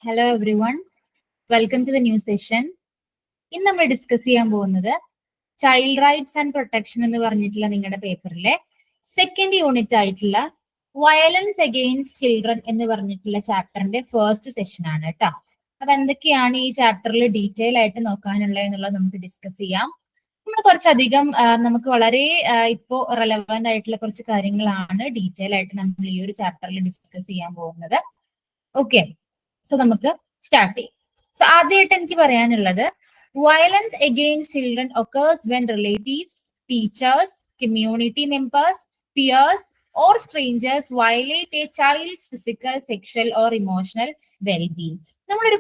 Hello everyone, welcome to the new session. ഇന്ന് നമ്മൾ discuss ചെയ്യാൻ പോകുന്നത് ചൈൽഡ് റൈറ്റ്സ് ആൻഡ് പ്രൊട്ടക്ഷൻ എന്ന് പറഞ്ഞിട്ടുള്ള നിങ്ങളുടെ പേപ്പറിലെ സെക്കൻഡ് യൂണിറ്റ് ആയിട്ടുള്ള വയലൻസ് അഗെയിൻസ്റ്റ് ചിൽഡ്രൻ എന്ന് പറഞ്ഞിട്ടുള്ള ചാപ്റ്ററിന്റെ ഫസ്റ്റ് സെഷൻ ആണ് കേട്ടോ. അപ്പൊ എന്തൊക്കെയാണ് ഈ ചാപ്റ്ററിൽ ഡീറ്റെയിൽ ആയിട്ട് നോക്കാനുള്ളത് എന്നുള്ളത് നമുക്ക് ഡിസ്കസ് ചെയ്യാം. നമ്മൾ കുറച്ചധികം നമുക്ക് വളരെ ഇപ്പോ റെലവെന്റ് ആയിട്ടുള്ള കുറച്ച് കാര്യങ്ങളാണ് ഡീറ്റെയിൽ ആയിട്ട് നമ്മൾ ഈ ഒരു ചാപ്റ്ററിൽ ഡിസ്കസ് ചെയ്യാൻ പോകുന്നത്. ഓക്കെ, സോ നമുക്ക് സ്റ്റാർട്ട് ചെയ്യാം. സോ ആദ്യമായിട്ട് എനിക്ക് പറയാനുള്ളത്, violence against children occurs when relatives, teachers, community members, peers or strangers violate a child's physical, sexual or emotional well-being. നമ്മളൊരു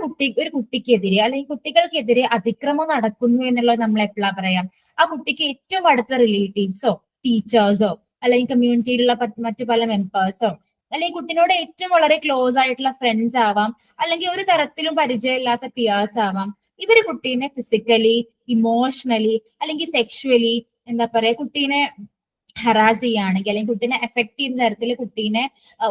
കുട്ടിക്കെതിരെ അല്ലെങ്കിൽ കുട്ടികൾക്കെതിരെ അതിക്രമം നടക്കുന്നു എന്നുള്ളത് നമ്മൾ എപ്പോഴാ പറയാം? ആ കുട്ടിക്ക് ഏറ്റവും അടുത്ത റിലേറ്റീവ്സോ ടീച്ചേഴ്സോ അല്ലെങ്കിൽ കമ്മ്യൂണിറ്റിയിലുള്ള മറ്റു പല മെമ്പേഴ്സോ അല്ലെങ്കിൽ കുട്ടിനോട് ഏറ്റവും വളരെ ക്ലോസ് ആയിട്ടുള്ള ഫ്രണ്ട്സ് ആവാം, അല്ലെങ്കിൽ ഒരു തരത്തിലും പരിചയമില്ലാത്ത പിയേഴ്സ് ആവാം. ഇവര് കുട്ടീനെ ഫിസിക്കലി, ഇമോഷണലി അല്ലെങ്കിൽ സെക്ഷുവലി എന്താ പറയാ കുട്ടീനെ ഹറാസ് ചെയ്യുകയാണെങ്കിൽ അല്ലെങ്കിൽ കുട്ടീനെ എഫക്ട് ചെയ്യുന്ന തരത്തിൽ കുട്ടീനെ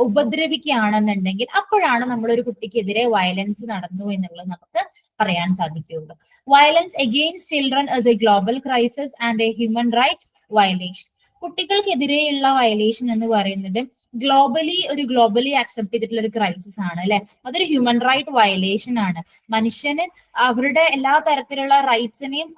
ഉപദ്രവിക്കുകയാണെന്നുണ്ടെങ്കിൽ അപ്പോഴാണ് നമ്മൾ ഒരു കുട്ടിക്കെതിരെ വയലൻസ് നടന്നു എന്നുള്ളത് നമുക്ക് പറയാൻ സാധിക്കുകയുള്ളൂ. Violence against children is a global crisis and a human right violation. കുട്ടികൾക്കെതിരെയുള്ള വയലേഷൻ എന്ന് പറയുന്നത് ഗ്ലോബലി അക്സെപ്റ്റ് ചെയ്തിട്ടുള്ള ഒരു ക്രൈസിസ് ആണ് അല്ലെ. അതൊരു ഹ്യൂമൻ റൈറ്റ് വയലേഷൻ ആണ്. മനുഷ്യന് അവരുടെ എല്ലാ തരത്തിലുള്ള റൈറ്റ്സിനെയും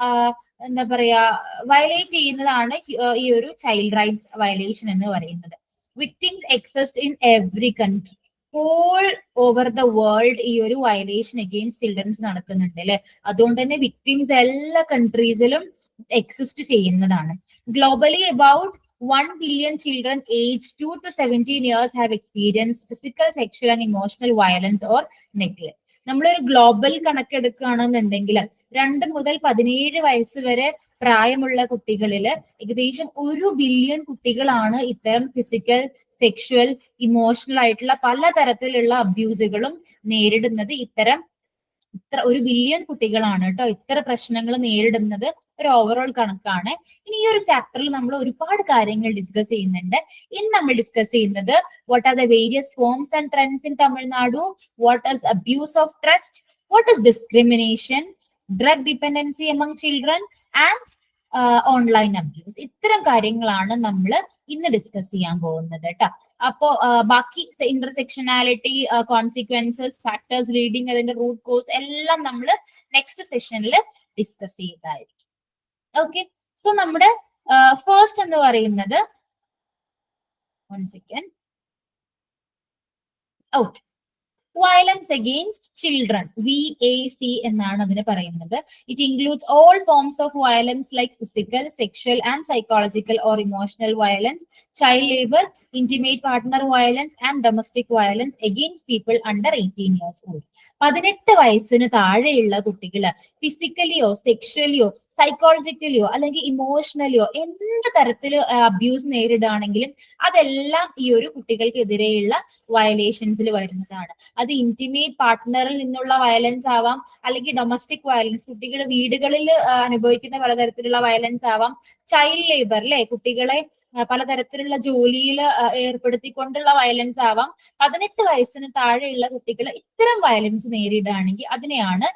എന്താ പറയാ വയലേറ്റ് ചെയ്യുന്നതാണ് ഈ ഒരു ചൈൽഡ് റൈറ്റ്സ് വയലേഷൻ എന്ന് പറയുന്നത്. Victims exist in every country, all over the world ഈ ഒരു വയലേഷൻ അഗെയിൻസ്റ്റ് ചിൽഡ്രൻസ് നടക്കുന്നുണ്ട് അല്ലെ. അതുകൊണ്ട് തന്നെ വിക്ടിംസ് എല്ലാ കൺട്രീസിലും എക്സിസ്റ്റ് ചെയ്യുന്നതാണ്. Globally about 1 billion children aged 2 to 17 years have experienced physical, sexual and emotional violence or neglect. നമ്മളൊരു ഗ്ലോബൽ കണക്കെടുക്കുകയാണെന്നുണ്ടെങ്കിൽ 2 മുതൽ 17 വയസ്സ് വരെ പ്രായമുള്ള കുട്ടികളിൽ ഏകദേശം 1 ബില്യൺ കുട്ടികളാണ് ഇത്തരം ഫിസിക്കൽ, സെക്ഷുവൽ, ഇമോഷണൽ ആയിട്ടുള്ള പലതരത്തിലുള്ള അബ്യൂസുകളും നേരിടുന്നത്. ഇത്ര 1 ബില്യൺ കുട്ടികളാണ് കേട്ടോ ഇത്തരം പ്രശ്നങ്ങൾ നേരിടുന്നത്. ഒരു ഓവറോൾ കണക്കാണ്. ഇനി ഈ ഒരു ചാപ്റ്ററിൽ നമ്മൾ ഒരുപാട് കാര്യങ്ങൾ ഡിസ്കസ് ചെയ്യുന്നുണ്ട്. ഇന്ന് നമ്മൾ ഡിസ്കസ് ചെയ്യുന്നത് what are the various forms and trends in Tamil Nadu, what is abuse of trust, what is discrimination, drug dependency among children and online abuse. ഇത്തരം കാര്യങ്ങളാണ് നമ്മൾ ഇന്ന് ഡിസ്കസ് ചെയ്യാൻ പോകുന്നത് കേട്ടോ. അപ്പോ ബാക്കി ഇന്റർസെക്ഷനാലിറ്റി, കോൺസിക്വൻസസ്, ഫാക്ടേഴ്സ് ലീഡിങ്, അതിന്റെ റൂട്ട് കോസ് എല്ലാം നമ്മൾ നെക്സ്റ്റ് സെഷനിൽ ഡിസ്കസ് ചെയ്തായിരിക്കും. ഓക്കെ, സോ നമ്മുടെ ഫസ്റ്റ് എന്ന് പറയുന്നത് okay violence against children, VAC എന്നാണ് അതിന് പറയുന്നത്. It includes all forms of violence like physical, sexual and psychological or emotional violence, child labour, intimate partner violence and domestic violence against people under 18 years old. 18 വയസ്സിന് താഴെയുള്ള കുട്ടികള് ഫിസിക്കലിയോ സെക്ഷലിയോ സൈക്കോളജിക്കലിയോ അല്ലെങ്കിൽ ഇമോഷണലിയോ എന്ത് തരത്തില് abuse നേരിടുകയാണെങ്കിലും അതെല്ലാം ഈ ഒരു കുട്ടികൾക്കെതിരെയുള്ള വയലേഷൻസിൽ വരുന്നതാണ്. അത് ഇന്റിമേറ്റ് പാർട്ട്ണറിൽ നിന്നുള്ള വയലൻസ് ആവാം, അല്ലെങ്കിൽ ഡൊമസ്റ്റിക് വയലൻസ് കുട്ടികൾ വീടുകളിൽ അനുഭവിക്കുന്ന പലതരത്തിലുള്ള വയലൻസ് ആവാം, ചൈൽഡ് ലേബർ അല്ലെ കുട്ടികളെ പലതരത്തിലുള്ള ജോലിയിൽ ഏർപ്പെടുത്തിക്കൊണ്ടുള്ള വയലൻസ് ആവാം. 18 വയസ്സിന് താഴെയുള്ള കുട്ടികൾ ഇത്തരം വയലൻസ് നേരിടുകയാണെങ്കിൽ അതിനെയാണ്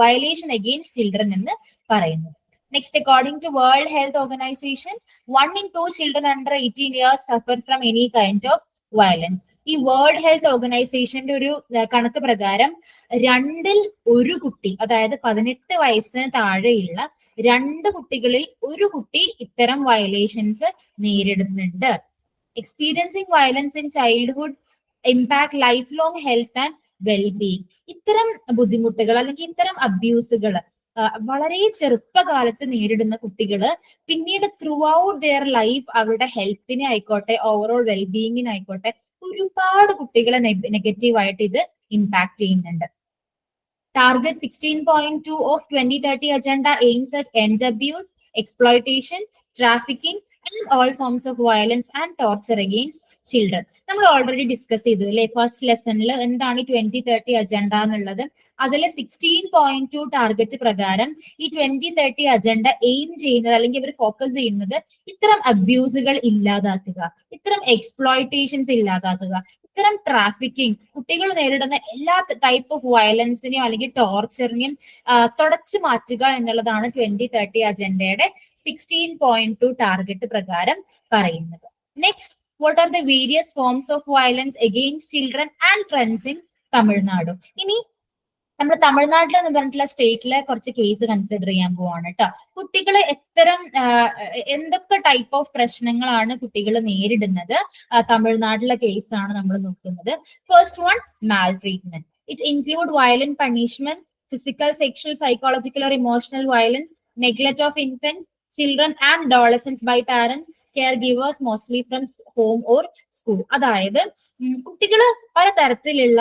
വയലേഷൻ അഗെയിൻസ്റ്റ് ചിൽഡ്രൻ എന്ന് പറയുന്നത്. Next, according to World Health Organization, 1 in 2 children under 18 years suffer from any kind of violence. ഈ വേൾഡ് ഹെൽത്ത് ഓർഗനൈസേഷന്റെ ഒരു കണക്ക് പ്രകാരം 2-ൽ 1 കുട്ടി, അതായത് 18 വയസ്സിന് താഴെയുള്ള 2 കുട്ടികളിൽ 1 കുട്ടി ഇത്തരം വയലേഷൻസ് നേരിടുന്നുണ്ട്. Experiencing violence in childhood impact life long health and wellbeing. ഇത്തരം ബുദ്ധിമുട്ടുകൾ അല്ലെങ്കിൽ ഇത്തരം അബ്യൂസുകൾ വളരെ ചെറുപ്പകാലത്ത് നേരിടുന്ന കുട്ടികള് പിന്നീട് ത്രൂ ഔട്ട് ദെയർ ലൈഫ് അവരുടെ ഹെൽത്തിനെ ആയിക്കോട്ടെ ഓവറോൾ വെൽബീയിങ്ങിനായിക്കോട്ടെ ഒരുപാട് കുട്ടികളെ നെഗറ്റീവായിട്ട് ഇത് ഇമ്പാക്ട് ചെയ്യുന്നുണ്ട്. Target 16.2 of 2030 agenda aims at end abuse, exploitation, trafficking and all forms of violence and torture against children. നമ്മൾ ഓൾറെഡി ഡിസ്കസ് ചെയ്തു അല്ലെ ഫസ്റ്റ് ലെസണിൽ എന്താണ് ഈ 2030 അജണ്ട എന്നുള്ളത്. അതിൽ 16.2 ടാർഗറ്റ് പ്രകാരം ഈ 2030 അജണ്ട എയിം ചെയ്യുന്നത് അല്ലെങ്കിൽ ഇവർ ഫോക്കസ് ചെയ്യുന്നത് ഇത്തരം അബ്യൂസുകൾ ഇല്ലാതാക്കുക, ഇത്തരം എക്സ്പ്ലോയിറ്റേഷൻസ് ഇല്ലാതാക്കുക, ഇത്തരം ട്രാഫിക്കിംഗ്, കുട്ടികൾ നേരിടുന്ന എല്ലാ ടൈപ്പ് ഓഫ് വയലൻസിനെയും അല്ലെങ്കിൽ ടോർച്ചറിനെയും തുടച്ചു മാറ്റുക എന്നുള്ളതാണ് 2030 അജണ്ടയുടെ 16.2 ടാർഗറ്റ് പ്രകാരം പറയുന്നത്. Next, what are the various forms of violence against children and trends in Tamil Nadu? ഇനി നമ്മൾ തമിഴ്നാട്ടിൽ എന്ന് പറഞ്ഞിട്ടുള്ള സ്റ്റേറ്റിലെ കുറച്ച് കേസ് കൺസിഡർ ചെയ്യാൻ പോവാണ് കേട്ടോ. കുട്ടികളെ എന്തൊക്കെ ടൈപ്പ് ഓഫ് പ്രശ്നങ്ങളാണ് കുട്ടികൾ നേരിടുന്നത്, തമിഴ്നാട്ടിലെ കേസാണ് നമ്മൾ നോക്കുന്നത്. First one, Mal treatment. It include violent punishment, physical, sexual, psychological or emotional violence, neglect of infants, children and adolescents by parents, caregivers mostly from home or school. അതായത് കുട്ടികൾ പലതരത്തിലുള്ള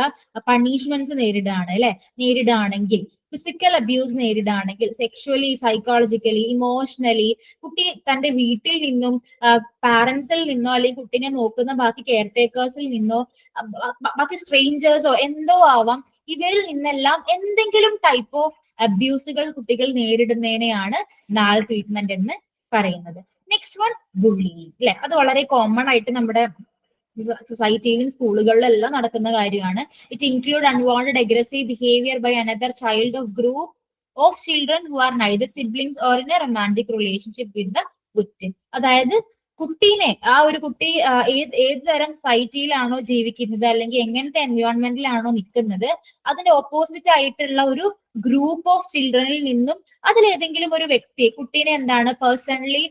പണിഷ്മെന്റ്സ് നേരിടുകയാണെങ്കിൽ, ഫിസിക്കൽ അബ്യൂസ് നേരിടുകയാണെങ്കിൽ, sexually, psychologically, emotionally, കുട്ടി തന്റെ വീട്ടിൽ നിന്നും പാരന്റ്സിൽ നിന്നോ അല്ലെങ്കിൽ കുട്ടീനെ നോക്കുന്ന ബാക്കി കെയർ ടേക്കേഴ്സിൽ നിന്നോ ബാക്കി സ്ട്രേഞ്ചേഴ്സോ എന്തോ ആവാം, ഇവരിൽ നിന്നെല്ലാം എന്തെങ്കിലും ടൈപ്പ് ഓഫ് അബ്യൂസുകൾ കുട്ടികൾ നേരിടുന്നതിനെയാണ് മാൽ ട്രീറ്റ്മെന്റ് എന്ന് പറയുന്നത്. നെക്സ്റ്റ് വൺ, ബുള്ളിയിങ് അല്ലെ. അത് വളരെ കോമൺ ആയിട്ട് നമ്മുടെ സൊസൈറ്റിയിലും സ്കൂളുകളിലെല്ലാം നടക്കുന്ന കാര്യമാണ്. It include unwanted aggressive behaviour by another child of group of children who are neither siblings or in a romantic relationship with the victim. അതായത് കുട്ടീനെ, ആ ഒരു കുട്ടി ഏത് തരം സൊസൈറ്റിയിലാണോ ജീവിക്കുന്നത് അല്ലെങ്കിൽ എങ്ങനത്തെ എൻവയോൺമെന്റിലാണോ നിൽക്കുന്നത്, അതിന്റെ ഓപ്പോസിറ്റ് ആയിട്ടുള്ള ഒരു ഗ്രൂപ്പ് ഓഫ് ചിൽഡ്രനിൽ നിന്നും അതിലേതെങ്കിലും ഒരു വ്യക്തി കുട്ടീനെ പേഴ്സണലി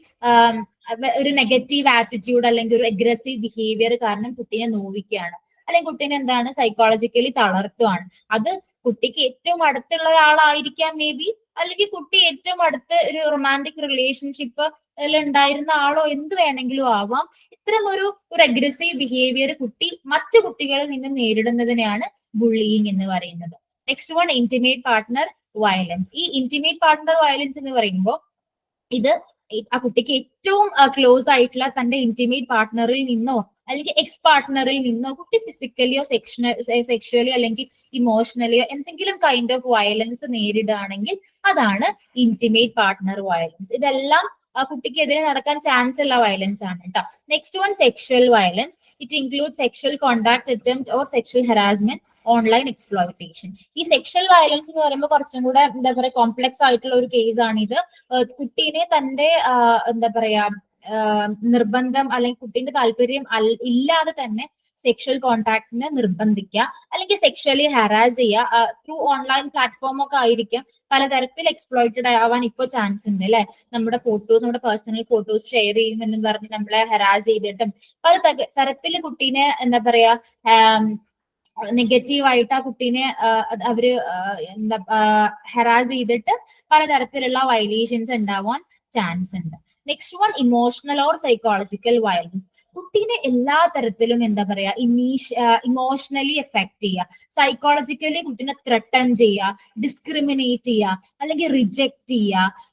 ഒരു നെഗറ്റീവ് ആറ്റിറ്റ്യൂഡ് അല്ലെങ്കിൽ ഒരു അഗ്രസീവ് ബിഹേവിയർ കാരണം കുട്ടീനെ നോവിക്കുകയാണ്, അല്ലെങ്കിൽ കുട്ടീനെ സൈക്കോളജിക്കലി തളർത്തുകയാണ്. അത് കുട്ടിക്ക് ഏറ്റവും അടുത്തുള്ള ഒരാളായിരിക്കാം മേ ബി, അല്ലെങ്കിൽ കുട്ടി ഏറ്റവും അടുത്ത് ഒരു റൊമാൻറ്റിക് റിലേഷൻഷിപ്പ് ഉണ്ടായിരുന്ന ആളോ എന്ത് വേണമെങ്കിലും ആവാം. ഇത്തരം ഒരു അഗ്രസീവ് ബിഹേവിയർ കുട്ടി മറ്റു കുട്ടികളിൽ നിന്നും നേരിടുന്നതിനെയാണ് ബുള്ളിയിങ് എന്ന് പറയുന്നത്. Next one, intimate partner violence. ഈ ഇന്റിമേറ്റ് പാർട്ട്ണർ വയലൻസ് എന്ന് പറയുമ്പോൾ ഇത് ആ കുട്ടിക്ക് ഏറ്റവും ക്ലോസ് ആയിട്ടുള്ള തന്റെ ഇന്റിമേറ്റ് പാർട്ട്ണറിൽ നിന്നോ അല്ലെങ്കിൽ എക്സ് പാർട്ട്ണറിൽ നിന്നോ കുട്ടി ഫിസിക്കലിയോ സെക്ഷുവലി അല്ലെങ്കിൽ ഇമോഷണലിയോ എന്തെങ്കിലും കൈൻഡ് ഓഫ് വയലൻസ് നേരിടുകയാണെങ്കിൽ അതാണ് ഇന്റിമേറ്റ് പാർട്ട്ണർ വയലൻസ്. ഇതെല്ലാം ആ കുട്ടിക്ക് എതിരെ നടക്കാൻ ചാൻസ് ഉള്ള വയലൻസ് ആണ് കേട്ടോ. Next one, sexual violence. It include sexual contact attempt or sexual harassment, online exploitation. ഈ സെക്ഷൽ വയലൻസ് എന്ന് പറയുമ്പോൾ കുറച്ചും കൂടെ കോംപ്ലക്സ് ആയിട്ടുള്ള ഒരു കേസ് ആണ് ഇത്. കുട്ടീനെ തന്റെ നിർബന്ധം അല്ലെങ്കിൽ കുട്ടീന്റെ താല്പര്യം ഇല്ലാതെ തന്നെ സെക്ഷൽ കോണ്ടാക്ടിന് നിർബന്ധിക്കുക, അല്ലെങ്കിൽ സെക്ഷലി ഹറാസ് ചെയ്യുക ത്രൂ ഓൺലൈൻ പ്ലാറ്റ്ഫോം ഒക്കെ ആയിരിക്കാം. പലതരത്തിൽ എക്സ്പ്ലോയിറ്റഡ് ആവാൻ ഇപ്പോൾ ചാൻസ് ഉണ്ട് അല്ലെ. നമ്മുടെ പേഴ്സണൽ ഫോട്ടോസ് ഷെയർ ചെയ്യും എന്നും പറഞ്ഞ് നമ്മളെ ഹറാസ് ചെയ്തിട്ടും പല തരത്തിൽ കുട്ടീനെ നെഗറ്റീവായിട്ട് ആ കുട്ടീനെ അവര് ഹറാസ് ചെയ്തിട്ട് പലതരത്തിലുള്ള വയലേഷൻസ് ഉണ്ടാവാൻ ചാൻസ് ഉണ്ട്. Next one, emotional or psychological violence. കുട്ടീനെ എല്ലാ തരത്തിലും ഇമോഷണലി എഫക്ട് ചെയ്യുക, സൈക്കോളജിക്കലി കുട്ടീനെ ത്രെട്ടൺ ചെയ്യുക, ഡിസ്ക്രിമിനേറ്റ് ചെയ്യുക, അല്ലെങ്കിൽ റിജക്ട് ചെയ്യുക,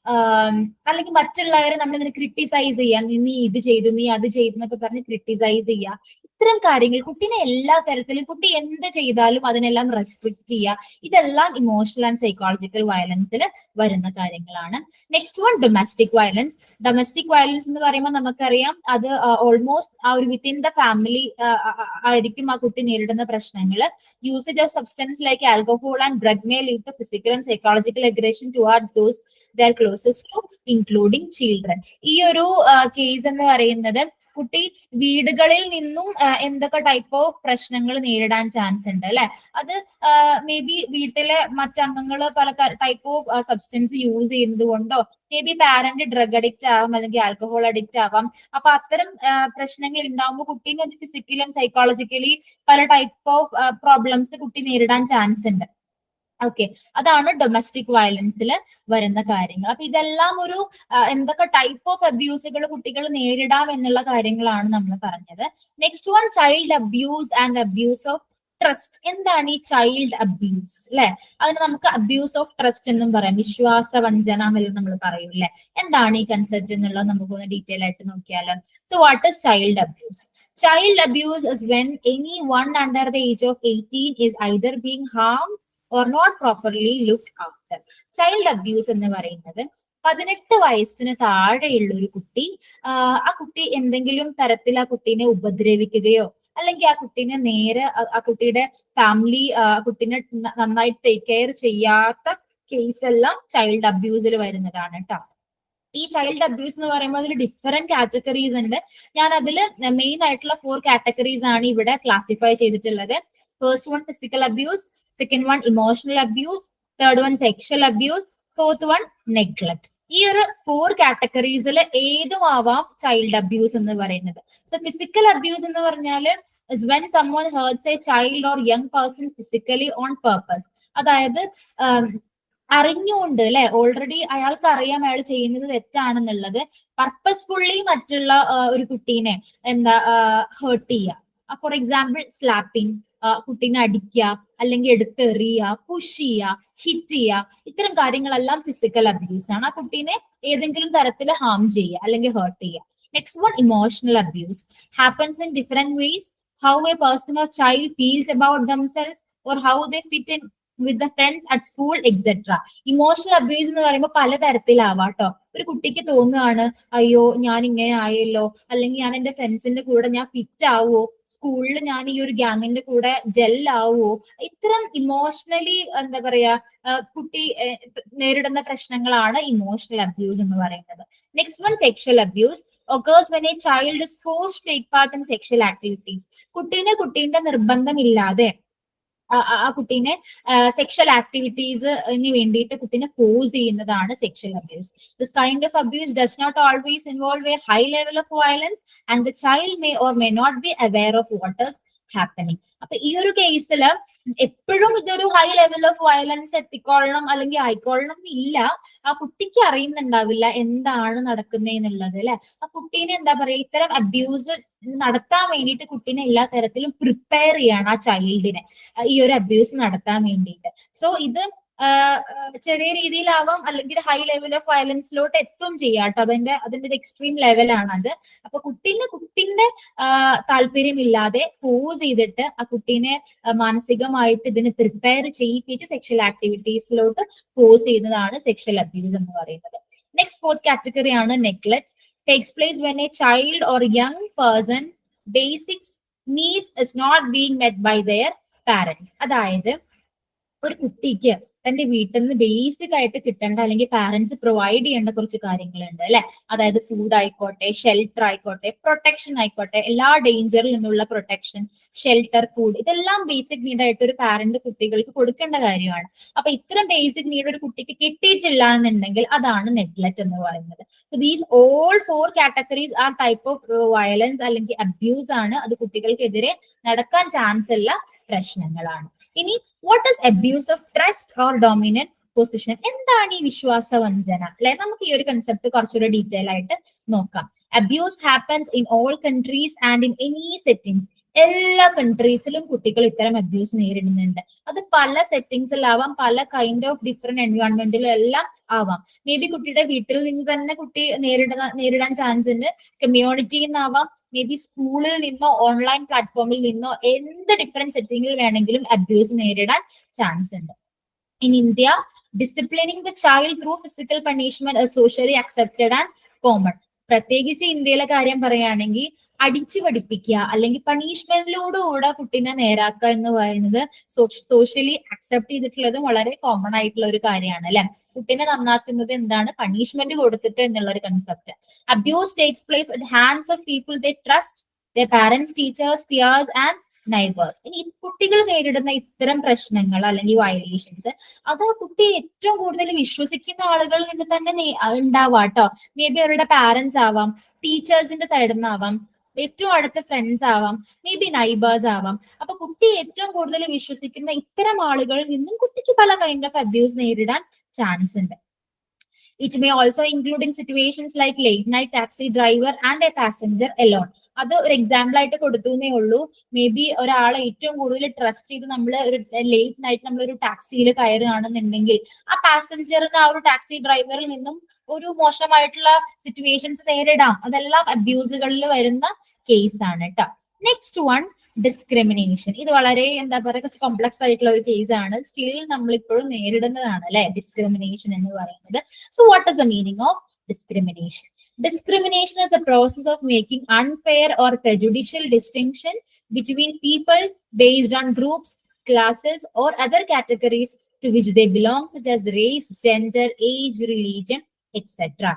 അല്ലെങ്കിൽ മറ്റുള്ളവരെ നമ്മളിങ്ങനെ ക്രിട്ടിസൈസ് ചെയ്യുക, നീ ഇത് ചെയ്തു, നീ അത് ചെയ്തു എന്നൊക്കെ പറഞ്ഞ് ക്രിട്ടിസൈസ് ചെയ്യുക. ഇത്തരം കാര്യങ്ങൾ കുട്ടീനെ എല്ലാ തരത്തിലും കുട്ടി എന്ത് ചെയ്താലും അതിനെല്ലാം റെസ്ട്രിക്ട് ചെയ്യുക. ഇതെല്ലാം ഇമോഷണൽ ആൻഡ് സൈക്കോളജിക്കൽ വയലൻസിൽ വരുന്ന കാര്യങ്ങളാണ്. Next one, domestic violence. Domestic violence എന്ന് പറയുമ്പോൾ നമുക്കറിയാം അത് ഓൾമോസ്റ്റ് ആ ഒരു വിത്തിൻ ദ ഫാമിലി ആയിരിക്കും ആ കുട്ടി നേരിടുന്ന പ്രശ്നങ്ങൾ. Usage of substance like alcohol and drug may lead to physical and psychological aggression towards those they are closest to, including children. ഈ ഒരു കേസ് എന്ന് പറയുന്നത് കുട്ടി വീടുകളിൽ നിന്നും എന്തൊക്കെ ടൈപ്പ് ഓഫ് പ്രശ്നങ്ങൾ നേരിടാൻ ചാൻസ് ഉണ്ട് അല്ലെ. അത് മേ ബി വീട്ടിലെ മറ്റംഗങ്ങൾ പല ടൈപ്പ് ഓഫ് സബ്സ്റ്റൻസ് യൂസ് ചെയ്യുന്നത് കൊണ്ടോ, may be parent drug addict ആവാം അല്ലെങ്കിൽ ആൽക്കഹോൾ അഡിക്റ്റ് ആവാം. അപ്പൊ അത്തരം പ്രശ്നങ്ങൾ ഉണ്ടാവുമ്പോൾ കുട്ടീനെ ഫിസിക്കലി ആൻഡ് സൈക്കോളജിക്കലി പല ടൈപ്പ് ഓഫ് പ്രോബ്ലംസ് കുട്ടി നേരിടാൻ ചാൻസ് ഉണ്ട്. ഓക്കെ, അതാണ് ഡൊമസ്റ്റിക് വയലൻസിൽ വരുന്ന കാര്യങ്ങൾ. അപ്പൊ ഇതെല്ലാം ഒരു എന്തൊക്കെ ടൈപ്പ് ഓഫ് അബ്യൂസുകൾ കുട്ടികൾ നേരിടാം എന്നുള്ള കാര്യങ്ങളാണ് നമ്മൾ പറഞ്ഞത്. Next one, child abuse and abuse of trust. എന്താണ് ഈ ചൈൽഡ് അബ്യൂസ് അല്ലെ? അതിന് നമുക്ക് അബ്യൂസ് ഓഫ് ട്രസ്റ്റ് എന്നും പറയാം, വിശ്വാസ വഞ്ചന എന്നെല്ലാം നമ്മൾ പറയും അല്ലെ. എന്താണ് ഈ കൺസെപ്റ്റ് എന്നുള്ളത് നമുക്കൊന്ന് ഡീറ്റെയിൽ ആയിട്ട് നോക്കിയാലോ. So what is child abuse? Child abuse is when anyone under the age of 18 is either being harmed or not properly looked after. Child abuse എന്ന് പറയുന്നത് 18 വയസ്സിന് താഴെയുള്ള ഒരു കുട്ടി, ആ കുട്ടി എന്തെങ്കിലും തരത്തിൽ ആ കുട്ടീനെ ഉപദ്രവിക്കുകയോ അല്ലെങ്കിൽ ആ കുട്ടീനെ നേരെ ആ കുട്ടിയുടെ ഫാമിലി ആ കുട്ടീനെ നന്നായിട്ട് ടേക്ക് കെയർ ചെയ്യാത്ത കേസ് എല്ലാം ചൈൽഡ് അബ്യൂസിൽ വരുന്നതാണ് കേട്ടോ. ഈ ചൈൽഡ് അബ്യൂസ് എന്ന് പറയുമ്പോൾ അതിൽ ഡിഫറെന്റ് കാറ്റഗറീസ് ഉണ്ട്. ഞാൻ അതിൽ മെയിൻ ആയിട്ടുള്ള 4 കാറ്റഗറീസ് ആണ് ഇവിടെ ക്ലാസിഫൈ ചെയ്തിട്ടുള്ളത്. First one physical abuse, second one emotional abuse, third one sexual abuse, fourth one neglect. ഈ ഒരു 4 കാറ്റഗറീസിൽ ഏതും ആവാം ചൈൽഡ് അബ്യൂസ് എന്ന് പറയുന്നത്. സോ ഫിസിക്കൽ അബ്യൂസ് എന്ന് പറഞ്ഞാൽ when someone hurts a child or young person physically on purpose. അതായത് അറിഞ്ഞുകൊണ്ട് അല്ലെ, ഓൾറെഡി അയാൾക്ക് അറിയാം അയാൾ ചെയ്യുന്നത് തെറ്റാണെന്നുള്ളത്, പർപ്പസ്ഫുള്ളി മറ്റുള്ള ഒരു കുട്ടീനെ എന്താ ഹേർട്ട് ചെയ്യുക. ഫോർ എക്സാമ്പിൾ സ്ലാപ്പിംഗ്, കുട്ടീനെ അടിക്കുക, അല്ലെങ്കിൽ എടുത്തെറിയുക, പുഷ് ചെയ്യുക, ഹിറ്റ് ചെയ്യുക, ഇത്തരം കാര്യങ്ങളെല്ലാം ഫിസിക്കൽ അബ്യൂസ് ആണ്. ആ കുട്ടീനെ ഏതെങ്കിലും തരത്തിൽ ഹാം ചെയ്യുക അല്ലെങ്കിൽ ഹേർട്ട് ചെയ്യുക. Next one emotional abuse happens in different ways. How a person or child feels about themselves or how they fit in with the friends at school, etc. Emotional abuse എന്ന് പറയുമ്പോൾ പലതരത്തിലാവാം കേട്ടോ. ഒരു കുട്ടിക്ക് തോന്നുകയാണ്, അയ്യോ ഞാൻ ഇങ്ങനെ ആയല്ലോ, അല്ലെങ്കിൽ ഞാൻ എന്റെ ഫ്രണ്ട്സിന്റെ കൂടെ ഞാൻ ഫിറ്റ് ആവുമോ, സ്കൂളിൽ ഞാൻ ഈ ഒരു ഗ്യാങ്ങിന്റെ കൂടെ ജെൽ ആവുമോ, ഇത്തരം ഇമോഷണലി എന്താ പറയാ കുട്ടി നേരിടുന്ന പ്രശ്നങ്ങളാണ് ഇമോഷണൽ അബ്യൂസ് എന്ന് പറയുന്നത്. Next one sexual abuse occurs when a child is forced to take part in sexual activities. കുട്ടീന്റെ നിർബന്ധമില്ലാതെ ആ കുട്ടീനെ സെക്ഷൽ ആക്ടിവിറ്റീസിന് വേണ്ടിയിട്ട് കുട്ടീനെ ഫോഴ്സ് ചെയ്യുന്നതാണ് sexual abuse. This kind of abuse does not always involve a high level of violence and the child may or may not be aware of what is happening. അപ്പൊ ഈ ഒരു കേസിൽ എപ്പോഴും ഇതൊരു ഹൈ ലെവൽ ഓഫ് വയലൻസ് എത്തിക്കൊള്ളണം അല്ലെങ്കിൽ ആയിക്കൊള്ളണം എന്നില്ല. ആ കുട്ടിക്ക് അറിയുന്നുണ്ടാവില്ല എന്താണ് നടക്കുന്നതെന്നുള്ളത് അല്ലെ. ആ കുട്ടീനെ എന്താ പറയാ, ഇത്തരം അബ്യൂസ് നടത്താൻ വേണ്ടിയിട്ട് കുട്ടീനെ എല്ലാ തരത്തിലും പ്രിപ്പയർ ചെയ്യാണ് ആ ചൈൽഡിനെ ഈ ഒരു അബ്യൂസ് നടത്താൻ വേണ്ടിയിട്ട്. സോ ഇത് ചെറിയ രീതിയിലാവാം, അല്ലെങ്കിൽ ഹൈ ലെവൽ ഓഫ് വയലൻസിലോട്ട് എത്തും ചെയ്യാട്ടോ. അതിന്റെ ഒരു എക്സ്ട്രീം ലെവലാണ് അത്. അപ്പൊ കുട്ടീന്റെ താല്പര്യമില്ലാതെ ഫോഴ്സ് ചെയ്തിട്ട് ആ കുട്ടീനെ മാനസികമായിട്ട് ഇതിന് പ്രിപ്പയർ ചെയ്യിപ്പിച്ച് സെക്ഷൽ ആക്ടിവിറ്റീസിലോട്ട് ഫോഴ്സ് ചെയ്യുന്നതാണ് സെക്ഷൽ അബ്യൂസ് എന്ന് പറയുന്നത്. നെക്സ്റ്റ് ഫോർത്ത് കാറ്റഗറി ആണ് neglect. Takes place when a child or young person basic needs is not being met by their parents. അതായത് ഒരു കുട്ടിക്ക് തന്റെ വീട്ടിൽ നിന്ന് ബേസിക് ആയിട്ട് കിട്ടേണ്ട അല്ലെങ്കിൽ പാരന്റ്സ് പ്രൊവൈഡ് ചെയ്യേണ്ട കുറച്ച് കാര്യങ്ങളുണ്ട് അല്ലെ. അതായത് ഫുഡ് ആയിക്കോട്ടെ, ഷെൽട്ടർ ആയിക്കോട്ടെ, പ്രൊട്ടക്ഷൻ ആയിക്കോട്ടെ, എല്ലാ ഡേഞ്ചറിൽ നിന്നുള്ള പ്രൊട്ടക്ഷൻ, ഷെൽട്ടർ, ഫുഡ്, ഇതെല്ലാം ബേസിക് നീഡ് ആയിട്ട് ഒരു പാരന്റ് കുട്ടികൾക്ക് കൊടുക്കേണ്ട കാര്യമാണ്. അപ്പൊ ഇത്തരം ബേസിക് നീഡ് ഒരു കുട്ടിക്ക് കിട്ടിയിട്ടില്ല എന്നുണ്ടെങ്കിൽ അതാണ് നെഗ്ലക്ട് എന്ന് പറയുന്നത്. These all 4 categories R type of violence അല്ലെങ്കിൽ അബ്യൂസ് ആണ്. അത് കുട്ടികൾക്കെതിരെ നടക്കാൻ ചാൻസ് ഉള്ള പ്രശ്നങ്ങളാണ്. ഇനി what is abuse of trust or dominant position? എന്താണ് ഈ വിശ്വാസ വഞ്ചന അല്ലെ? നമുക്ക് ഈ ഒരു കൺസെപ്റ്റ് കുറച്ചുകൂടെ ഡീറ്റെയിൽ ആയിട്ട് നോക്കാം. Abuse happens in all countries and in any settings. എല്ലാ കൺട്രീസിലും കുട്ടികൾ ഇത്തരം അബ്യൂസ് നേരിടുന്നുണ്ട്. അത് പല സെറ്റിംഗ്സിലാവാം, പല കൈൻഡ് ഓഫ് ഡിഫറെന്റ് എൻവയോൺമെന്റിലും എല്ലാം ആവാം. മേ ബി കുട്ടിയുടെ വീട്ടിൽ നിന്ന് തന്നെ കുട്ടി നേരിടാൻ ചാൻസ് ഉണ്ട്, കമ്മ്യൂണിറ്റിയിൽ നിന്നാവാം, മേ ബി സ്കൂളിൽ നിന്നോ ഓൺലൈൻ പ്ലാറ്റ്ഫോമിൽ നിന്നോ, എന്ത് ഡിഫറെന്റ് സെറ്റിംഗിൽ വേണമെങ്കിലും അബ്യൂസ് നേരിടാൻ ചാൻസ് ഉണ്ട്. In India, disciplining the child through physical punishment is socially accepted and common. പ്രത്യേകിച്ച് ഇന്ത്യയിലെ കാര്യം പറയുകയാണെങ്കിൽ അടിച്ചു പഠിപ്പിക്കുക അല്ലെങ്കിൽ പണിഷ്മെന്റിലൂടെ കുട്ടീനെ നേരാക്കുക എന്ന് പറയുന്നത് സോഷ്യലി അക്സെപ്റ്റ് ചെയ്തിട്ടുള്ളതും വളരെ കോമൺ ആയിട്ടുള്ള ഒരു കാര്യമാണ് അല്ലെ. കുട്ടീനെ നന്നാക്കുന്നത് എന്താണ്? പണിഷ്മെന്റ് കൊടുത്തിട്ട് എന്നുള്ള ഒരു concept. Abuse takes place at hands of people they trust, their parents, teachers, peers and neighbours. ഇനി കുട്ടികൾ നേരിടുന്ന ഇത്തരം പ്രശ്നങ്ങൾ അല്ലെങ്കിൽ വയലേഷൻസ് അത് ആ കുട്ടി ഏറ്റവും കൂടുതൽ വിശ്വസിക്കുന്ന ആളുകളിൽ നിന്ന് തന്നെ ഉണ്ടാവാട്ടോ. മേ ബി അവരുടെ പാരന്റ്സ് ആവാം, ടീച്ചേഴ്സിന്റെ സൈഡിൽ നിന്നാവാം, ഏറ്റവും അടുത്ത ഫ്രണ്ട്സ് ആവാം, മേ ബി നൈബേഴ്സ് ആവാം. അപ്പൊ കുട്ടി ഏറ്റവും കൂടുതൽ വിശ്വസിക്കുന്ന ഇത്തരം ആളുകളിൽ നിന്നും കുട്ടിക്ക് പല കൈൻഡ് ഓഫ് അബ്യൂസ് നേരിടാൻ ചാൻസ് ഉണ്ട്. It may also include in situations like late night taxi driver and a passenger alone. അത് ഒരു എക്സാമ്പിൾ ആയിട്ട് കൊടുത്തു എന്നേ ഉള്ളൂ. മേ ബി ഒരാളെ ഏറ്റവും കൂടുതൽ ട്രസ്റ്റ് ചെയ്ത് നമ്മൾ ഒരു ലേറ്റ് നൈറ്റ് നമ്മൾ ഒരു ടാക്സിയിൽ കയറുകയാണെന്നുണ്ടെങ്കിൽ ആ പാസഞ്ചറിന് ആ ഒരു ടാക്സി ഡ്രൈവറിൽ നിന്നും ഒരു മോശമായിട്ടുള്ള സിറ്റുവേഷൻസ് നേരിടാം. അതെല്ലാം അബ്യൂസുകളിൽ വരുന്ന കേസ് ആണ് കേട്ടോ. Next one, discrimination. ഇത് വളരെ എന്താ പറയുക കുറച്ച് കോംപ്ലക്സ് ആയിട്ടുള്ള ഒരു കേസ് ആണ്. സ്റ്റിൽ നമ്മൾ ഇപ്പോഴും നേരിടുന്നതാണ് അല്ലെ ഡിസ്ക്രിമിനേഷൻ എന്ന് പറയുന്നത്. So what is the meaning of discrimination? Discrimination is a process of making unfair or prejudicial distinction between people based on groups, classes, or other categories to which they belong, such as race, gender, age, religion, etc.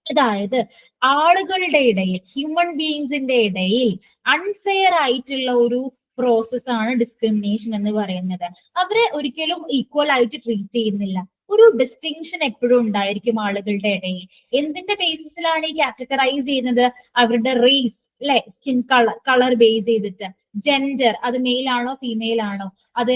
അതായത് ആളുകളുടെ ഇടയിൽ, human ബീയിങ്സിന്റെ ഇടയിൽ unfair ആയിട്ടുള്ള ഒരു process ആണ് discrimination എന്ന് പറയുന്നത്. അവരെ ഒരിക്കലും ഈക്വൽ ആയിട്ട് ട്രീറ്റ് ചെയ്യുന്നില്ല. ഒരു ഡിസ്റ്റിങ്ഷൻ എപ്പോഴും ഉണ്ടായിരിക്കും ആളുകളുടെ ഇടയിൽ. എന്തിന്റെ ബേസിസിലാണ് ഈ കാറ്റഗറൈസ് ചെയ്യുന്നത്? അവരുടെ റേസ് അല്ലെ, സ്കിൻ കളർ ബേസ് ചെയ്തിട്ട്, ജെൻഡർ അത് മെയിൽ ആണോ ഫീമെയിൽ ആണോ, അത്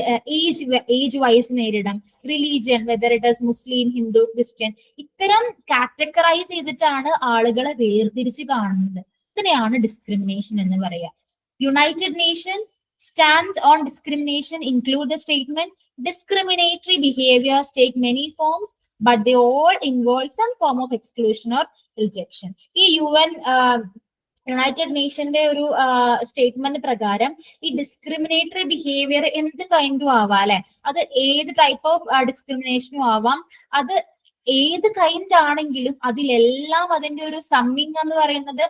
ഏജ് വൈസ് നേരിടാം, religion whether it is Muslim, Hindu, Christian, ഇത്തരം കാറ്റഗറൈസ് ചെയ്തിട്ടാണ് ആളുകളെ വേർതിരിച്ച് കാണുന്നത്. ഇതിനെയാണ് ഡിസ്ക്രിമിനേഷൻ എന്ന് പറയുക. United Nation stands on discrimination include the statement, discriminatory behaviors take many forms but they all involve some form of exclusion or rejection. ഈ UN United നേഷന്റെ ഒരു സ്റ്റേറ്റ്മെന്റ് പ്രകാരം ഈ ഡിസ്ക്രിമിനേറ്ററി ബിഹേവിയർ എന്ത് കൈൻഡും ആവാം അല്ലെ, അത് ഏത് ടൈപ്പ് ഓഫ് ഡിസ്ക്രിമിനേഷനും ആവാം, അത് ഏത് കൈൻഡ് ആണെങ്കിലും അതിലെല്ലാം അതിന്റെ ഒരു സമ്മിങ് എന്ന് പറയുന്നത്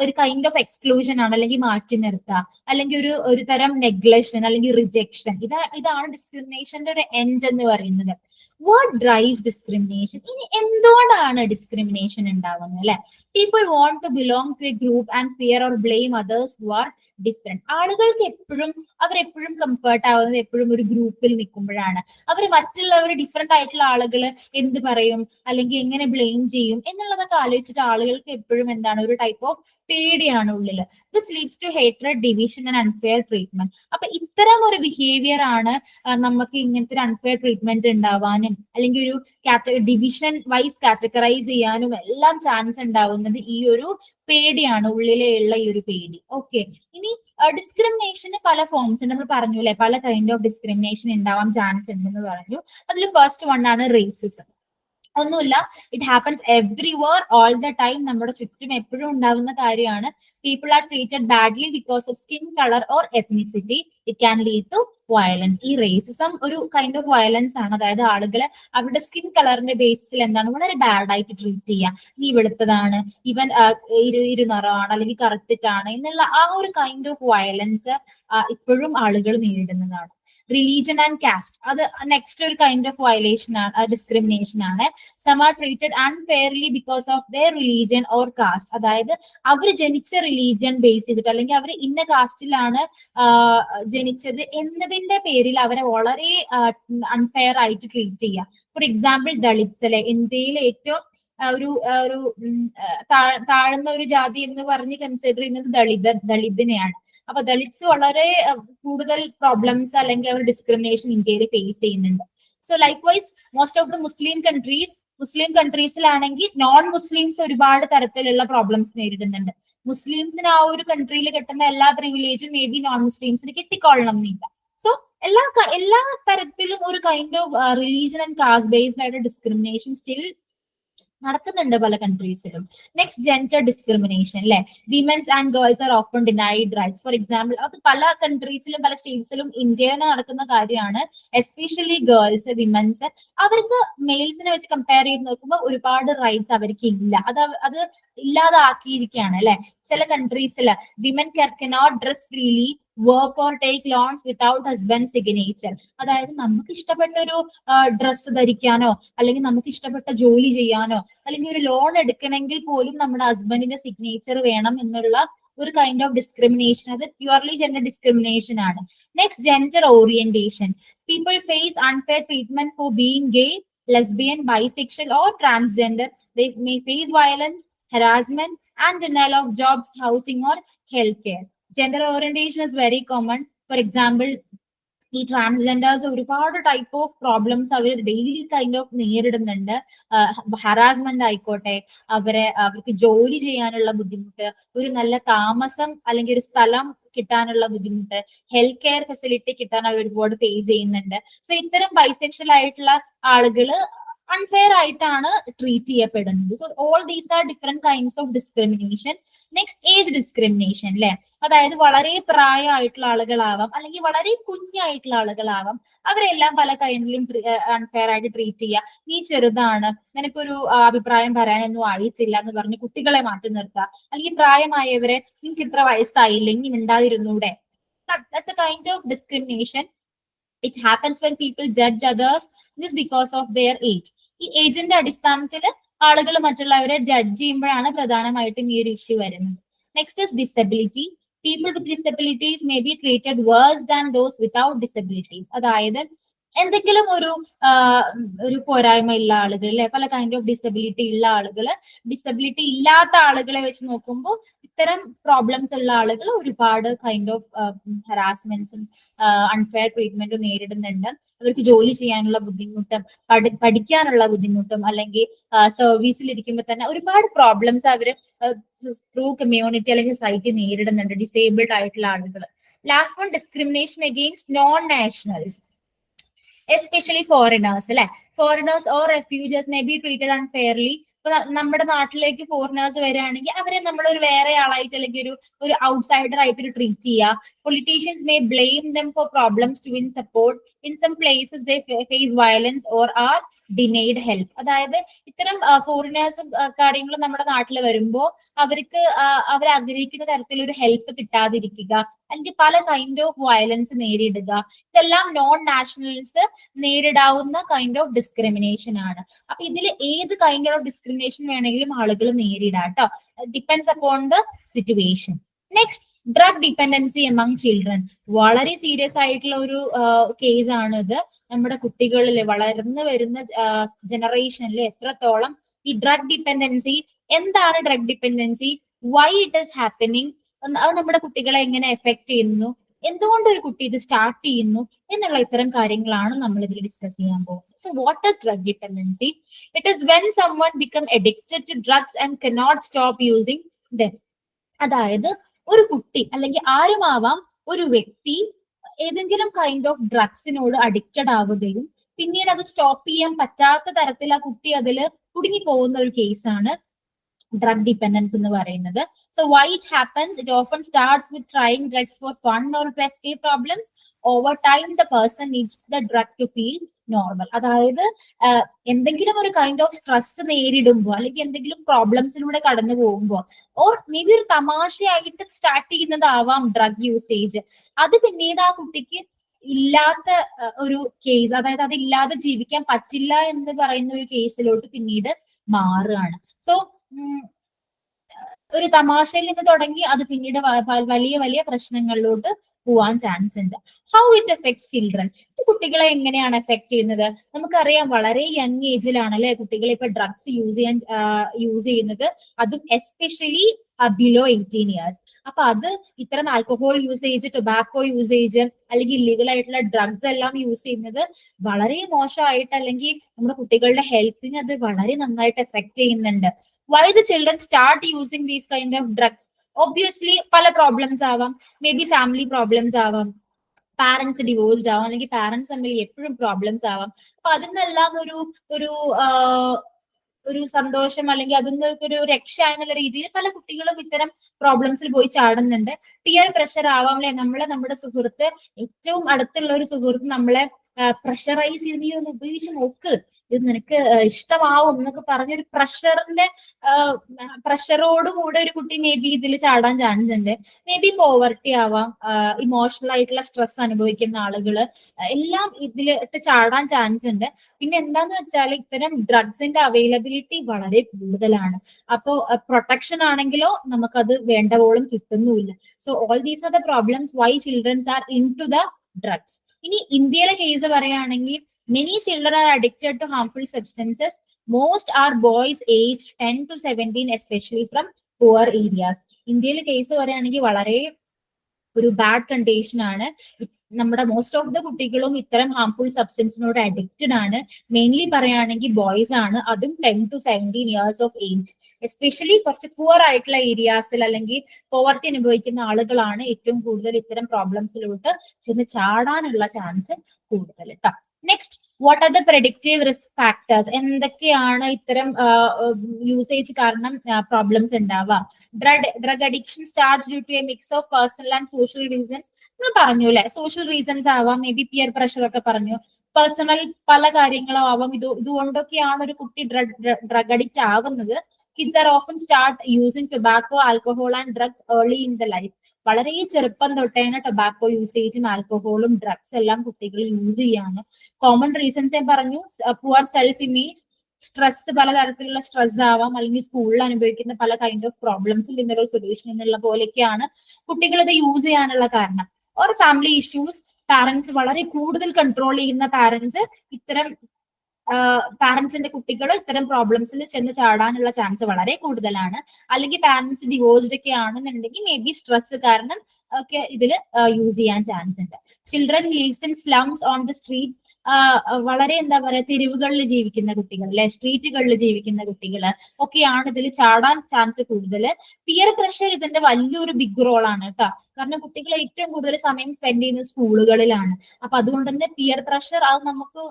ഒരു കൈൻഡ് ഓഫ് എക്സ്ക്ലൂഷൻ ആണ്, അല്ലെങ്കിൽ മാറ്റി നിർത്തുക, അല്ലെങ്കിൽ ഒരു തരം നെഗ്ലക്ഷൻ അല്ലെങ്കിൽ റിജക്ഷൻ. ഇതാണ് ഡിസ്ക്രിമിനേഷന്റെ ഒരു എൻഡ് എന്ന് പറയുന്നത്. What drives discrimination? ഇനി എന്തുകൊണ്ടാണ് ഡിസ്ക്രിമിനേഷൻ ഉണ്ടാവുന്നത് അല്ലെ? People want to belong to a group and fear or blame others who are different. ആളുകൾക്ക് അവരെപ്പോഴും കംഫർട്ട് ആവുന്നത് എപ്പോഴും ഒരു ഗ്രൂപ്പിൽ നിൽക്കുമ്പോഴാണ്. അവർ മറ്റുള്ളവർ ഡിഫറെന്റ് ആയിട്ടുള്ള ആളുകൾ എന്ത് പറയും അല്ലെങ്കിൽ എങ്ങനെ ബ്ലെയിം ചെയ്യും എന്നുള്ളതൊക്കെ ആലോചിച്ചിട്ട് ആളുകൾക്ക് എപ്പോഴും എന്താണ്, ഒരു ടൈപ്പ് ഓഫ് പേടിയാണ് ഉള്ളില്. This leads to hatred, division and unfair treatment. അപ്പൊ ഇത്തരം ഒരു ബിഹേവിയർ ആണ് നമുക്ക് ഇങ്ങനത്തെ ഒരു അൺഫെയർ ട്രീറ്റ്മെന്റ് ഉണ്ടാവാനും അല്ലെങ്കിൽ ഒരു ഡിവിഷൻ വൈസ് കാറ്റഗറൈസ് ചെയ്യാനും എല്ലാം ചാൻസ് ഉണ്ടാവുന്നത് ഈ ഒരു പേടിയാണ്, ഉള്ളിലുള്ള ഈ ഒരു പേടി. ഓക്കെ, ഇനി ഡിസ്ക്രിമിനേഷന് പല ഫോംസ് ഉണ്ട്. നമ്മൾ പറഞ്ഞു അല്ലെ, പല കൈൻഡ് ഓഫ് ഡിസ്ക്രിമിനേഷൻ ഉണ്ടാവാൻ ചാൻസ് ഉണ്ടെന്ന് പറഞ്ഞു. അതിൽ ഫസ്റ്റ് വൺ ആണ് റേസിസം. ഒന്നുമില്ല, it happens everywhere all the time. നമ്മുടെ ചുറ്റും എപ്പോഴും ഉണ്ടാകുന്ന കാര്യമാണ്. People are treated badly because of skin colour or ethnicity. It can lead to violence. ഈ റേസിസം ഒരു കൈൻഡ് ഓഫ് വയലൻസ് ആണ്. അതായത് ആളുകളെ അവരുടെ സ്കിൻ കളറിന്റെ ബേസിസിൽ എന്താണ് വളരെ ബാഡ് ആയിട്ട് ട്രീറ്റ് ചെയ്യുക. നീ വെളുത്തതാണ്, ഇവൻ ഇരുനിറമാണ് അല്ലെങ്കിൽ കറുത്തിട്ടാണ് എന്നുള്ള ആ ഒരു കൈൻഡ് ഓഫ് വയലൻസ് ഇപ്പോഴും ആളുകൾ നേരിടുന്നതാണ്. റിലീജിയൻ ആൻഡ് കാസ്റ്റ്, അത് നെക്സ്റ്റ് ഒരു കൈൻഡ് ഓഫ് വയലേഷൻ ആണ്, ഡിസ്ക്രിമിനേഷൻ ആണ്. Some are treated unfairly because of their religion or caste. അതായത് അവർ ജനിച്ച റിലീജിയൻ ബേസ് ചെയ്തിട്ട് അല്ലെങ്കിൽ അവർ ഇന്ന കാസ്റ്റിലാണ് ജനിച്ചത് എന്നതിന്റെ പേരിൽ അവരെ വളരെ അൺഫെയർ ആയിട്ട് ട്രീറ്റ് ചെയ്യുക. ഫോർ എക്സാമ്പിൾ ദളിത്സ് അല്ലെ, ഇന്ത്യയിൽ ഏറ്റവും ഒരു താഴ്ന്ന ഒരു ജാതി എന്ന് പറഞ്ഞ് കൺസിഡർ ചെയ്യുന്നത് ദളിതിനെയാണ്. അപ്പൊ ദളിത്സ് വളരെ കൂടുതൽ പ്രോബ്ലംസ് അല്ലെങ്കിൽ അവർ ഡിസ്ക്രിമിനേഷൻ ഇന്ത്യയിൽ ഫേസ് ചെയ്യുന്നുണ്ട്. So likewise most of the Muslim കൺട്രീസിലാണെങ്കിൽ നോൺ മുസ്ലിംസ് ഒരുപാട് തരത്തിലുള്ള പ്രോബ്ലംസ് നേരിടുന്നുണ്ട്. മുസ്ലിംസിന് ആ ഒരു കൺട്രിയിൽ കിട്ടുന്ന എല്ലാ പ്രിവിലേജും മേ ബി നോൺ മുസ്ലിംസിന് കിട്ടിക്കൊള്ളണം എന്നില്ല. സോ എല്ലാ തരത്തിലും ഒരു kind of religion and caste based ആയിട്ട് ഡിസ്ക്രിമിനേഷൻ സ്റ്റിൽ നടക്കുന്നുണ്ട് പല കൺട്രീസിലും. നെക്സ്റ്റ്, ജെൻഡർ ഡിസ്ക്രിമിനേഷൻ അല്ലെ. Women's and girls are often denied rights. For example, അത് പല കൺട്രീസിലും പല സ്റ്റേറ്റ്സിലും ഇന്ത്യയിൽ നടക്കുന്ന കാര്യമാണ്. എസ്പെഷ്യലി ഗേൾസ്, വിമൻസ്, അവർക്ക് മെയിൽസിനെ വെച്ച് കമ്പയർ ചെയ്ത് നോക്കുമ്പോൾ ഒരുപാട് റൈറ്റ്സ് അവർക്ക് ഇല്ല. അത് ഇല്ലാതാക്കിയിരിക്കുകയാണ് അല്ലെ. ചില കൺട്രീസിൽ women cannot dress freely, work or take loans without husband signature. അതായത് നമുക്ക് ഇഷ്ടപ്പെട്ട ഒരു ഡ്രസ്സ് ധരിക്കാനോ അല്ലെങ്കിൽ നമുക്ക് ഇഷ്ടപ്പെട്ട ജോലി ചെയ്യാനോ അല്ലെങ്കിൽ ഒരു ലോൺ എടുക്കണമെങ്കിൽ പോലും നമ്മുടെ ഹസ്ബൻഡിന്റെ സിഗ്നേച്ചർ വേണം എന്നുള്ള ഒരു കൈൻഡ് ഓഫ് ഡിസ്ക്രിമിനേഷൻ. അത് പ്യുവർലി ജെൻഡർ ഡിസ്ക്രിമിനേഷൻ ആണ്. Next, gender orientation. People face unfair treatment for being gay, lesbian, bisexual or transgender. They may face violence, harassment and denial of jobs, housing or healthcare. Gender orientation is very common. For example, ഈ transgenders ഒരുപാട് type of problems അവർ daily kind of നേരിടുന്നുണ്ട്. Harassment ആയിക്കോട്ടെ, അവർക്ക് ജോലി ചെയ്യാനുള്ള ബുദ്ധിമുട്ട്, ഒരു നല്ല താമസം അല്ലെങ്കിൽ ഒരു സ്ഥലം കിട്ടാനുള്ള ബുദ്ധിമുട്ട്, ഹെൽത്ത് കെയർ ഫെസിലിറ്റി കിട്ടാൻ അവർ ഒരുപാട് ഫേസ് ചെയ്യുന്നുണ്ട്. സോ ഇത്തരം ബൈസെക്ഷൽ ആയിട്ടുള്ള ആളുകള് അൺഫെയർ ആയിട്ടാണ് ട്രീറ്റ് ചെയ്യപ്പെടുന്നത്. So all these are different kinds of discrimination. Next age discrimination അല്ലെ, അതായത് വളരെ പ്രായമായിട്ടുള്ള ആളുകളാവാം അല്ലെങ്കിൽ വളരെ കുഞ്ഞായിട്ടുള്ള ആളുകളാവാം, അവരെല്ലാം പല കൈൻഡിലും അൺഫെയർ ആയിട്ട് ട്രീറ്റ് ചെയ്യുക. നീ ചെറുതാണ്, നിനക്കൊരു അഭിപ്രായം പറയാനൊന്നും ആയിട്ടില്ല എന്ന് പറഞ്ഞ് കുട്ടികളെ മാറ്റി നിർത്തുക, അല്ലെങ്കിൽ പ്രായമായവരെ നിങ്ങൾക്ക് ഇത്ര വയസ്സായില്ല ഇനി മിണ്ടാതിരുന്നൂടെ. That's a kind of discrimination. It happens when people judge others just because of their age. ഈ ഏജിന്റെ അടിസ്ഥാനത്തിൽ ആളുകൾ മറ്റുള്ളവരെ ജഡ്ജ് ചെയ്യുമ്പോഴാണ് പ്രധാനമായിട്ടും ഈ ഒരു ഇഷ്യൂ വരുന്നത്. Next is disability. People with disabilities may be treated verse than those without disabilities. അതായത് എന്തെങ്കിലും ഒരു പോരായ്മ ഉള്ള ആളുകൾ അല്ലെ, പല കൈൻഡ് ഓഫ് ഡിസബിലിറ്റി ഉള്ള ആളുകള് ഡിസബിലിറ്റി ഇല്ലാത്ത ആളുകളെ വെച്ച് നോക്കുമ്പോൾ ഇത്തരം പ്രോബ്ലംസ് ഉള്ള ആളുകൾ ഒരുപാട് കൈൻഡ് ഓഫ് ഹറാസ്മെന്റ്സും അൺഫെയർ ട്രീറ്റ്മെന്റും നേരിടുന്നുണ്ട്. അവർക്ക് ജോലി ചെയ്യാനുള്ള ബുദ്ധിമുട്ടും പഠിക്കാനുള്ള ബുദ്ധിമുട്ടും അല്ലെങ്കിൽ സർവീസിൽ ഇരിക്കുമ്പോൾ തന്നെ ഒരുപാട് പ്രോബ്ലംസ് അവര് ത്രൂ കമ്മ്യൂണിറ്റി അല്ലെങ്കിൽ സൊസൈറ്റി നേരിടുന്നുണ്ട്, ഡിസേബിൾഡ് ആയിട്ടുള്ള ആളുകൾ. Last one, discrimination against non nationals, especially foreigners അല്ലെ. Foreigners or refugees may be treated unfairly. ഇപ്പൊ നമ്മുടെ നാട്ടിലേക്ക് ഫോറിനേഴ്സ് വരികയാണെങ്കിൽ അവരെ നമ്മൾ ഒരു വേറെ ആളായിട്ട് അല്ലെങ്കിൽ ഒരു ഔട്ട്സൈഡർ ആയിട്ട് ട്രീറ്റ് ചെയ്യുക. Politicians may blame them for problems to win support. In some places they face violence or are denied help. അതായത് ഇത്തരം ഫോറിനേഴ്സും കാര്യങ്ങളും നമ്മുടെ നാട്ടിൽ വരുമ്പോൾ അവർക്ക് അവർ ആഗ്രഹിക്കുന്ന തരത്തിലൊരു ഹെൽപ്പ് കിട്ടാതിരിക്കുക, അല്ലെങ്കിൽ പല കൈൻഡ് ഓഫ് വയലൻസ് നേരിടുക, ഇതെല്ലാം നോൺ നാഷണൽസ് നേരിടാവുന്ന കൈൻഡ് ഓഫ് ഡിസ്ക്രിമിനേഷൻ ആണ്. അപ്പൊ ഇതിൽ ഏത് കൈൻഡ് ഓഫ് ഡിസ്ക്രിമിനേഷൻ വേണമെങ്കിലും ആളുകൾ നേരിടാം കേട്ടോ, depends upon the situation. Next, drug dependency among children. വളരെ സീരിയസ് ആയിട്ടുള്ള ഒരു കേസ് ആണ് ഇത്. നമ്മുടെ കുട്ടികളിൽ വളർന്നു വരുന്ന ജനറേഷനിൽ എത്രത്തോളം ഈ ഡ്രഗ് ഡിപ്പെൻഡൻസി, എന്താണ് drug dependency, why it is happening, അത് നമ്മുടെ കുട്ടികളെ എങ്ങനെ എഫക്ട് ചെയ്യുന്നു, എന്തുകൊണ്ട് ഒരു കുട്ടി ഇത് സ്റ്റാർട്ട് ചെയ്യുന്നു എന്നുള്ള ഇത്തരം കാര്യങ്ങളാണ് നമ്മൾ ഇതിൽ ഡിസ്കസ് ചെയ്യാൻ പോകുന്നത്. So what is drug dependency? It is when someone become addicted to drugs and cannot stop using them. അതായത് ഒരു കുട്ടി അല്ലെങ്കിൽ ആരുമാവാം, ഒരു വ്യക്തി ഏതെങ്കിലും കൈൻഡ് ഓഫ് ഡ്രഗ്സിനോട് അഡിക്റ്റഡ് ആവുകയും പിന്നീട് അത് സ്റ്റോപ്പ് ചെയ്യാൻ പറ്റാത്ത തരത്തിൽ ആ കുട്ടി അതിൽ കുടുങ്ങി പോകുന്ന ഒരു കേസാണ് drug dependence എന്ന് പറയുന്നത്. So why it happens? It often starts with trying drugs for fun or to escape problems. Over time the person needs the drug to feel normal. അതായത് എന്തെങ്കിലും ഒരു കൈൻഡ് ഓഫ് സ്ട്രെസ് നേരിടുമ്പോൾ അല്ലെങ്കിൽ എന്തെങ്കിലും പ്രോബ്ലംസിലൂടെ കടന്നു പോകുമ്പോൾ ഓർ മേ ബി ഒരു തമാശയായിട്ട് സ്റ്റാർട്ട് ചെയ്യുന്നതാവാം ഡ്രഗ് യൂസേജ്, അത് പിന്നീട് ആ കുട്ടിക്ക് ഇല്ലാത്ത ഒരു കേസ്, അതായത് അതില്ലാതെ ജീവിക്കാൻ പറ്റില്ല എന്ന് പറയുന്ന ഒരു കേസിലോട്ട് പിന്നീട് മാറുകയാണ്. സോ ഒരു തമാശയിൽ നിന്ന് തുടങ്ങി അത് പിന്നീട് വലിയ വലിയ പ്രശ്നങ്ങളിലോട്ട് പോവാൻ ചാൻസ് ഉണ്ട്. How it effects children? കുട്ടികളെ എങ്ങനെയാണ് എഫക്ട് ചെയ്യുന്നത്? നമുക്കറിയാം വളരെ യങ് ഏജിലാണ് അല്ലെ കുട്ടികളെ ഇപ്പൊ ഡ്രഗ്സ് യൂസ് ചെയ്യുന്നത്, അതും എസ്പെഷ്യലി ബിലോ 18 years. അപ്പൊ അത് ഇത്തരം ആൽക്കഹോൾ യൂസേജ്, ടൊബാക്കോ യൂസേജ് അല്ലെങ്കിൽ ഇല്ലീഗൽ ആയിട്ടുള്ള ഡ്രഗ്സ് എല്ലാം യൂസ് ചെയ്യുന്നത് വളരെ മോശമായിട്ട് അല്ലെങ്കിൽ നമ്മുടെ കുട്ടികളുടെ ഹെൽത്തിനെ അത് വളരെ നന്നായിട്ട് എഫക്ട് ചെയ്യുന്നുണ്ട്. Why the children start using these kind of drugs? Obviously പല പ്രോബ്ലംസ് ആവാം, മേ ബി ഫാമിലി പ്രോബ്ലംസ് ആവാം, പാരന്റ്സ് ഡിവോഴ്സ്ഡ് ആവാം, അല്ലെങ്കിൽ പാരന്റ്സ് തമ്മിൽ എപ്പോഴും പ്രോബ്ലംസ് ആവാം. അപ്പൊ അതിനെല്ലാം ഒരു സന്തോഷം അല്ലെങ്കിൽ അതിന് ഒരു രക്ഷ എന്നുള്ള രീതിയിൽ പല കുട്ടികളും ഇത്തരം പ്രോബ്ലംസിൽ പോയി ചാടുന്നുണ്ട്. പിയർ പ്രഷർ ആവാം അല്ലെ, നമ്മുടെ സുഹൃത്ത്, ഏറ്റവും അടുത്തുള്ള ഒരു സുഹൃത്ത് നമ്മളെ പ്രഷറൈസ് ചെയ്ത് നീ ഒന്ന് ഉപയോഗിച്ച് നോക്ക്, ഇത് നിനക്ക് ഇഷ്ടമാവും എന്നൊക്കെ പറഞ്ഞൊരു പ്രഷറോടുകൂടെ ഒരു കുട്ടി മേ ബി ഇതിൽ ചാടാൻ ചാൻസ് ഉണ്ട്. മേ ബി പോവർട്ടി ആവാം, ഇമോഷണൽ ആയിട്ടുള്ള സ്ട്രെസ് അനുഭവിക്കുന്ന ആളുകള് എല്ലാം ഇതിലിട്ട് ചാടാൻ ചാൻസ് ഉണ്ട്. പിന്നെ എന്താന്ന് വെച്ചാൽ ഇത്തരം ഡ്രഗ്സിന്റെ അവൈലബിലിറ്റി വളരെ കൂടുതലാണ്. അപ്പോ പ്രൊട്ടക്ഷൻ ആണെങ്കിലോ നമുക്കത് വേണ്ടവോളം കിട്ടുന്നുമില്ല. So all these are the problems why childrens are into the drugs. ഇനി ഇന്ത്യയിലെ കേസ് പറയുകയാണെങ്കിൽ many children are addicted to harmful substances. Most are boys aged 10 to 17, especially from poor areas. ഇന്ത്യയിലെ case പറയുകയാണെങ്കിൽ വളരെ ഒരു bad condition ആണ്. നമ്മുടെ most of the കുട്ടികളും ഇത്തരം ഹാർംഫുൾ സബ്സ്റ്റൻസിനോട് അഡിക്റ്റഡ് ആണ്. മെയിൻലി പറയുകയാണെങ്കിൽ ബോയ്സ് ആണ്, അതും 10 to 17 years of age. Especially കുറച്ച് പുവർ ആയിട്ടുള്ള ഏരിയാസിൽ അല്ലെങ്കിൽ പോവർട്ടി അനുഭവിക്കുന്ന ആളുകളാണ് ഏറ്റവും കൂടുതൽ ഇത്തരം പ്രോബ്ലംസിലോട്ട് ചെന്ന് ചാടാനുള്ള ചാൻസ് കൂടുതൽ കേട്ടോ. Next, what are the predictive risk factors? എന്തൊക്കെയാണ് ഇത്തരം യൂസേജ് കാരണം പ്രോബ്ലംസ് ഉണ്ടാവുക? Drug addiction start due to a mix of personal and social reasons. നമ്മൾ പറഞ്ഞു അല്ലെ, സോഷ്യൽ റീസൺസ് ആവാം, മേ ബി പിയർ പ്രഷർ ഒക്കെ പറഞ്ഞു, പേഴ്സണൽ പല കാര്യങ്ങളും ആവാം. ഇതുകൊണ്ടൊക്കെയാണ് ഒരു കുട്ടി ഡ്രഗ് അഡിക്റ്റ് ആകുന്നത്. Kids are often start using tobacco, alcohol and drugs early in the life. വളരെ ചെറുപ്പം തൊട്ടേനെ ടൊബാക്കോ യൂസേജും ആൽക്കഹോളും ഡ്രഗ്സ് എല്ലാം കുട്ടികൾ യൂസ് ചെയ്യാണ്. കോമൺ റീസൺസ് ഞാൻ പറഞ്ഞു, പുവർ സെൽഫ് ഇമേജ്, സ്ട്രെസ്, പലതരത്തിലുള്ള സ്ട്രെസ് ആവാം, അല്ലെങ്കിൽ സ്കൂളിൽ അനുഭവിക്കുന്ന പല കൈൻഡ് ഓഫ് പ്രോബ്ലംസിൽ നിന്നുള്ള സൊല്യൂഷൻ എന്നുള്ള പോലെയൊക്കെയാണ് കുട്ടികൾ ഇത് യൂസ് ചെയ്യാനുള്ള കാരണം. ഓർ ഫാമിലി ഇഷ്യൂസ്, പാരന്റ്സ് വളരെ കൂടുതൽ കൺട്രോൾ ചെയ്യുന്ന പാരന്റ്സ് പാരന്റ്സിന്റെ കുട്ടികൾ ഇത്തരം പ്രോബ്ലംസിൽ ചെന്ന് ചാടാനുള്ള ചാൻസ് വളരെ കൂടുതലാണ്. അല്ലെങ്കിൽ പാരന്റ്സ് ഡിവോഴ്സ്ഡ് ഒക്കെ ആണെന്നുണ്ടെങ്കിൽ മേ ബി സ്ട്രെസ് കാരണം ഒക്കെ ഇതിൽ യൂസ് ചെയ്യാൻ ചാൻസ് ഉണ്ട്. Children leaves in slums on the streets, വളരെ എന്താ പറയാ, തെരുവുകളിൽ ജീവിക്കുന്ന കുട്ടികൾ അല്ലെ, സ്ട്രീറ്റുകളിൽ ജീവിക്കുന്ന കുട്ടികൾ ഒക്കെയാണ് ഇതിൽ ചാടാൻ ചാൻസ് കൂടുതൽ. പിയർ പ്രഷർ ഇതിന്റെ വലിയൊരു ബിഗ് റോൾ ആണ് കേട്ടോ. കാരണം കുട്ടികൾ ഏറ്റവും കൂടുതൽ സമയം സ്പെൻഡ് ചെയ്യുന്നത് സ്കൂളുകളിലാണ്. അപ്പൊ അതുകൊണ്ട് തന്നെ പിയർ പ്രഷർ അത് നമുക്ക്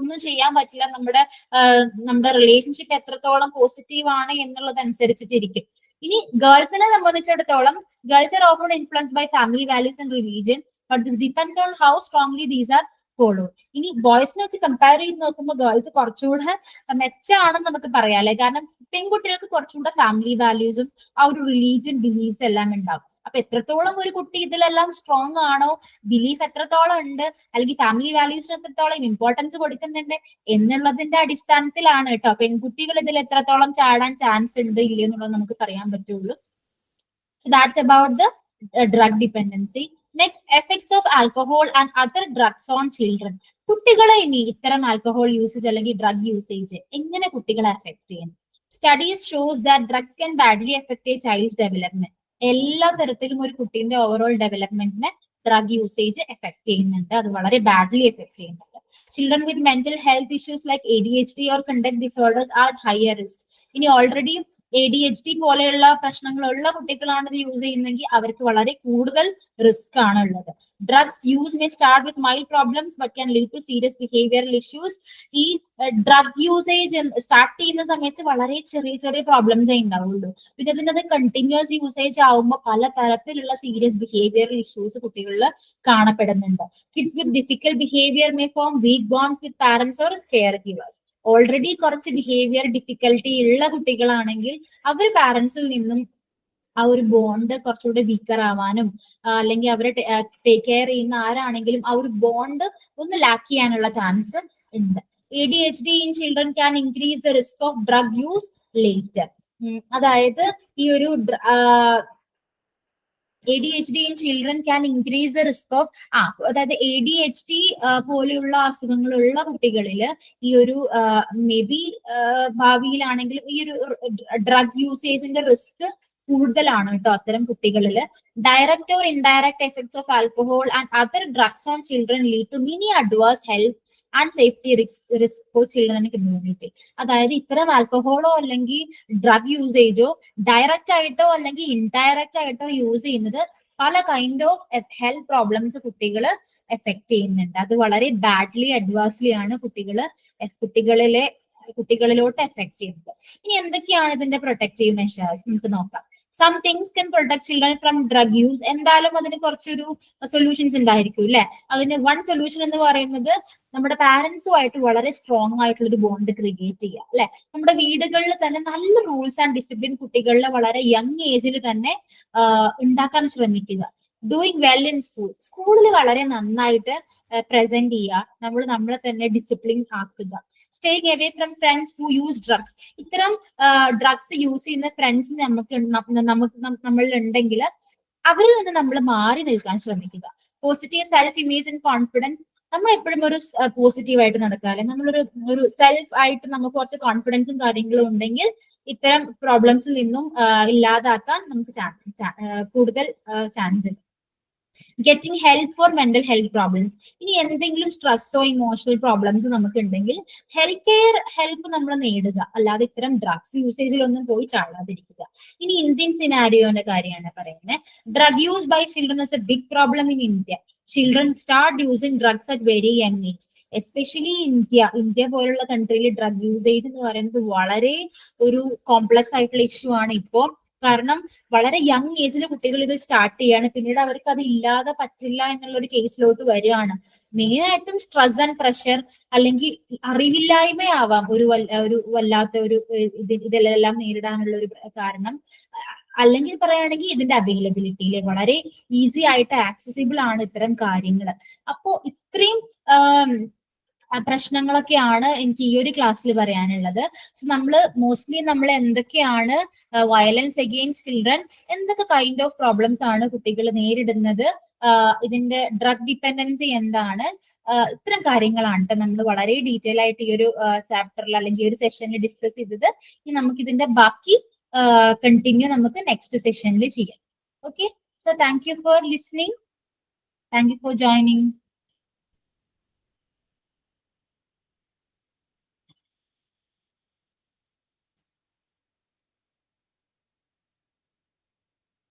ഒന്നും ചെയ്യാൻ പറ്റില്ല. നമ്മുടെ റിലേഷൻഷിപ്പ് എത്രത്തോളം പോസിറ്റീവ് ആണ് എന്നുള്ളത് അനുസരിച്ചിട്ടിരിക്കും. ഇനി ഗേൾസിനെ സംബന്ധിച്ചിടത്തോളം, girls are often influenced by family values and religion, but this depends on how strongly these are follow. ഇനി ബോയ്സിനെ വെച്ച് കമ്പയർ ചെയ്ത് നോക്കുമ്പോൾ ഗേൾസ് കുറച്ചുകൂടെ മെച്ചമാണെന്ന് നമുക്ക് പറയാം അല്ലെ. കാരണം പെൺകുട്ടികൾക്ക് കുറച്ചുകൂടെ ഫാമിലി വാല്യൂസും ആ ഒരു റിലീജിയൻ ബിലീഫ്സ് എല്ലാം ഉണ്ടാവും. അപ്പൊ എത്രത്തോളം ഒരു കുട്ടി ഇതിലെല്ലാം സ്ട്രോങ് ആണോ, ബിലീഫ് എത്രത്തോളം ഉണ്ട്, അല്ലെങ്കിൽ ഫാമിലി വാല്യൂസിന് എത്രത്തോളം ഇമ്പോർട്ടൻസ് കൊടുക്കുന്നുണ്ട് എന്നുള്ളതിന്റെ അടിസ്ഥാനത്തിലാണ് കേട്ടോ പെൺകുട്ടികൾ ഇതിൽ എത്രത്തോളം ചാടാൻ ചാൻസ് ഉണ്ട് ഇല്ലയോ എന്നുള്ളത് നമുക്ക് പറയാൻ പറ്റുള്ളൂ. That's about the drug dependency. Next, effects of alcohol and other drugs on children. കുട്ടികളെ ഇനി ഇത്തരം ആൽക്കഹോൾ യൂസേജ് അല്ലെങ്കിൽ ഡ്രഗ് യൂസേജ് എങ്ങനെ കുട്ടികളെ അഫക്ട് ചെയ്യുന്നു? Studies shows that drugs can badly effect a child's development. എല്ലാ തരത്തിലും ഒരു കുട്ടീന്റെ ഓവറോൾ ഡെവലപ്മെന്റിനെ ഡ്രഗ് യൂസേജ് എഫക്ട് ചെയ്യുന്നുണ്ട്. അത് വളരെ ബാഡ്ലി എഫക്ട് ചെയ്യുന്നുണ്ട്. Children with mental health issues like ADHD or conduct disorders are higher risk. ഇനി ഓൾറെഡി ADHD പോലെയുള്ള പ്രശ്നങ്ങളുള്ള കുട്ടികളാണ് ഇത് യൂസ് ചെയ്യുന്നതെങ്കിൽ അവർക്ക് വളരെ കൂടുതൽ റിസ്ക് ആണ് ഉള്ളത്. Drugs use may start with mild problems but can lead to serious behavioural issues. ഈ ഡ്രഗ് യൂസേജ് സ്റ്റാർട്ട് ചെയ്യുന്ന സമയത്ത് വളരെ ചെറിയ ചെറിയ പ്രോബ്ലംസേ ഉണ്ടാവുള്ളൂ. പിന്നെ അതിനത് കണ്ടിന്യൂസ് യൂസേജ് ആവുമ്പോൾ പല തരത്തിലുള്ള സീരിയസ് ബിഹേവിയറൽ ഇഷ്യൂസ് കുട്ടികളിൽ കാണപ്പെടുന്നുണ്ട്. Kids with difficult behaviour may form weak bonds with parents or caregivers. Already കുറച്ച് ബിഹേവിയർ ഡിഫിക്കൽട്ടി ഉള്ള കുട്ടികളാണെങ്കിൽ അവർ പാരന്റ്സിൽ നിന്നും ആ ഒരു ബോണ്ട് കുറച്ചുകൂടെ വീക്കർ ആവാനും അല്ലെങ്കിൽ അവരെ ടേക്ക് കെയർ ചെയ്യുന്ന ആരാണെങ്കിലും ആ ഒരു ബോണ്ട് ഒന്ന് ലാക്ക് ചെയ്യാനുള്ള ചാൻസ് ഉണ്ട്. ADHD in children can increase the risk of drug use later. അതായത് ഈ ഒരു ADHD in children can increase the risk of അതായത് ADHD പോലെയുള്ള അസുഖങ്ങളുള്ള കുട്ടികളിൽ ഈ ഒരു മേ ബി ഭാവിയിലാണെങ്കിലും ഈ ഒരു ഡ്രഗ് യൂസേജിന്റെ റിസ്ക് കൂടുതലാണ് കേട്ടോ അത്തരം കുട്ടികളിൽ. Direct or indirect effects of alcohol and other drugs on children lead to many adverse health and safety risk for children and community. അതായത് ഇത്തരം ആൽക്കഹോളോ അല്ലെങ്കിൽ ഡ്രഗ് യൂസേജോ ഡയറക്റ്റ് ആയിട്ടോ അല്ലെങ്കിൽ ഇൻഡയറക്റ്റ് ആയിട്ടോ യൂസ് ചെയ്യുന്നത് പല കൈൻഡ് ഓഫ് ഹെൽത്ത് പ്രോബ്ലംസ് കുട്ടികൾ effect ചെയ്യുന്നുണ്ട്. അത് വളരെ ബാഡ്ലി അഡ്വേഴ്സ്ലി ആണ് കുട്ടികളിലോട്ട് എഫക്ട് ചെയ്യുന്നത്. ഇനി എന്തൊക്കെയാണ് ഇതിന്റെ പ്രൊട്ടക്റ്റീവ് മെഷേഴ്സ് നമുക്ക് നോക്കാം. Some things can protect children from drug use. എന്തായാലും അതിന് കുറച്ചൊരു സൊല്യൂഷൻസ് ഉണ്ടായിരിക്കും അല്ലെ. അതിന് വൺ സൊല്യൂഷൻ എന്ന് പറയുന്നത് നമ്മുടെ പാരന്റ്സുമായിട്ട് വളരെ സ്ട്രോങ് ആയിട്ടുള്ള ഒരു ബോണ്ട് ക്രിയേറ്റ് ചെയ്യുക അല്ലെ. നമ്മുടെ വീടുകളിൽ തന്നെ നല്ല റൂൾസ് ആൻഡ് ഡിസിപ്ലിൻ കുട്ടികളിലെ വളരെ യങ് ഏജിൽ തന്നെ ഉണ്ടാക്കാൻ ശ്രമിക്കുക. ഡൂയിങ് വെൽ ഇൻ സ്കൂളിൽ വളരെ നന്നായിട്ട് പ്രസന്റ് ചെയ്യുക. നമ്മളെ തന്നെ ഡിസിപ്ലിൻ ആക്കുക. Staying away from friends who use drugs. ഇത്തരം ഡ്രഗ്സ് യൂസ് ചെയ്യുന്ന ഫ്രണ്ട്സ് നമ്മളിൽ ഉണ്ടെങ്കിൽ അവരിൽ നിന്ന് നമ്മൾ മാറി നിൽക്കാൻ ശ്രമിക്കുക. Positive self image and confidence. നമ്മൾ എപ്പോഴും ഒരു പോസിറ്റീവ് ആയിട്ട് നടക്കുക അല്ലെ. നമ്മളൊരു സെൽഫ് ആയിട്ട് നമുക്ക് കുറച്ച് കോൺഫിഡൻസും കാര്യങ്ങളും ഉണ്ടെങ്കിൽ ഇത്തരം പ്രോബ്ലംസിൽ നിന്നും ഇല്ലാതാക്കാൻ നമുക്ക് കൂടുതൽ ചാൻസ് ഉണ്ട്. Getting help four mental health problems. ഇനി എന്തെങ്കിലും സ്ട്രെസ്സോ ഇമോഷണൽ പ്രോബ്ലംസ് നമുക്ക് ഉണ്ടെങ്കിൽ ഹെൽത്ത് കെയർ ഹെൽപ്പ് നമ്മൾ നേടുക, അല്ലാതെ ഇത്തരം ഡ്രഗ്സ് യൂസേജിലൊന്നും പോയി ചാടാതിരിക്കുക. ഇനി ഇന്ത്യൻ സിനാരിയോന്റെ കാര്യമാണ് പറയുന്നത്. Drug use by children is a big problem in India. Children start using drugs at very young age. Especially India പോലുള്ള കൺട്രിയിൽ ഡ്രഗ് യൂസേജ് എന്ന് പറയുന്നത് വളരെ ഒരു കോംപ്ലക്സ് ആയിട്ടുള്ള ഇഷ്യൂ ആണ് ഇപ്പോൾ. കാരണം വളരെ യങ് ഏജിൽ കുട്ടികൾ ഇത് സ്റ്റാർട്ട് ചെയ്യാണ്, പിന്നീട് അവർക്ക് അത് ഇല്ലാതെ പറ്റില്ല എന്നുള്ള ഒരു കേസിലോട്ട് വരികയാണ്. മെയിൻ ആയിട്ടും സ്ട്രെസ് ആൻഡ് പ്രഷർ, അല്ലെങ്കിൽ അറിവില്ലായ്മയാവാം ഒരു വല്ലാത്ത ഒരു ഇതെല്ലാം നേരിടാനുള്ള ഒരു കാരണം. അല്ലെങ്കിൽ പറയുകയാണെങ്കിൽ ഇതിന്റെ അവൈലബിലിറ്റിയിലെ വളരെ ഈസി ആയിട്ട് ആക്സസിബിൾ ആണ് ഇത്തരം കാര്യങ്ങൾ. അപ്പോ ഇത്രയും പ്രശ്നങ്ങളൊക്കെയാണ് എനിക്ക് ഈ ഒരു ക്ലാസ്സിൽ പറയാനുള്ളത്. സോ മോസ്റ്റ്ലി നമ്മൾ എന്തൊക്കെയാണ് വയലൻസ് അഗെയിൻസ്റ്റ് ചിൽഡ്രൻ, എന്തൊക്കെ കൈൻഡ് ഓഫ് പ്രോബ്ലംസ് ആണ് കുട്ടികൾ നേരിടുന്നത്, ഇതിന്റെ ഡ്രഗ് ഡിപ്പെൻഡൻസി എന്താണ്, ഇത്തരം കാര്യങ്ങളാണ് നമ്മൾ വളരെ ഡീറ്റെയിൽ ആയിട്ട് ഈ ഒരു ചാപ്റ്ററിൽ അല്ലെങ്കിൽ ഈ ഒരു സെഷനിൽ ഡിസ്കസ് ചെയ്തത്. ഇനി നമുക്ക് ഇതിന്റെ ബാക്കി കണ്ടിന്യൂ നമുക്ക് നെക്സ്റ്റ് സെഷനിൽ ചെയ്യാം. Okay, so thank you for listening, thank you for joining.